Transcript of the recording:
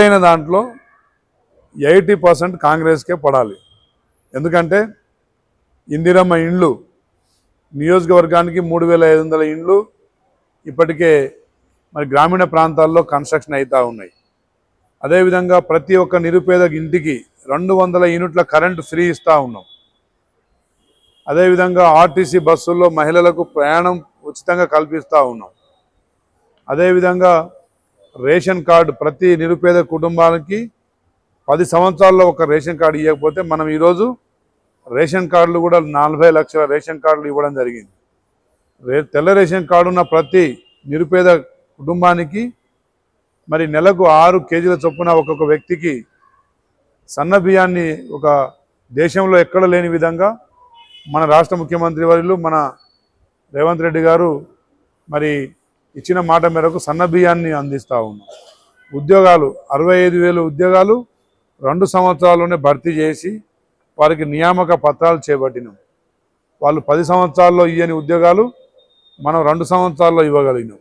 అయిన దాంట్లో 80% కాంగ్రెస్కే పడాలి. ఎందుకంటే ఇందిరమ్మ ఇండ్లు నియోజకవర్గానికి 3500 ఇండ్లు ఇప్పటికే మరి గ్రామీణ ప్రాంతాల్లో కన్స్ట్రక్షన్ అవుతూ ఉన్నాయి. అదేవిధంగా ప్రతి ఒక్క నిరుపేద ఇంటికి 200 యూనిట్ల కరెంటు ఫ్రీ ఇస్తూ ఉన్నాం. అదేవిధంగా ఆర్టీసీ బస్సుల్లో మహిళలకు ప్రయాణం ఉచితంగా కల్పిస్తూ ఉన్నాం. అదేవిధంగా రేషన్ కార్డు ప్రతి నిరుపేద కుటుంబానికి 10 సంవత్సరాల్లో ఒక రేషన్ కార్డు ఇవ్వకపోతే మనం ఈరోజు రేషన్ కార్డులు కూడా 40 లక్షల రేషన్ కార్డులు ఇవ్వడం జరిగింది. తెల్ల రేషన్ కార్డు ఉన్న ప్రతి నిరుపేద కుటుంబానికి మరి నెలకు 6 కేజీల చొప్పున ఒక్కొక్క వ్యక్తికి సన్న బియ్యాన్ని ఒక దేశంలో ఎక్కడ లేని విధంగా మన రాష్ట్ర ముఖ్యమంత్రి వర్యులు మన రేవంత్ రెడ్డి గారు మరి ఇచ్చిన మాట మేరకు సన్న బియ్యాన్ని అందిస్తూ ఉన్నాం. ఉద్యోగాలు 65,000 ఉద్యోగాలు 2 సంవత్సరాల్లోనే భర్తీ చేసి వారికి నియామక పత్రాలు చేపట్టినాం. వాళ్ళు 10 సంవత్సరాల్లో ఇవ్వని ఉద్యోగాలు మనం 2 సంవత్సరాల్లో ఇవ్వగలిగినాం.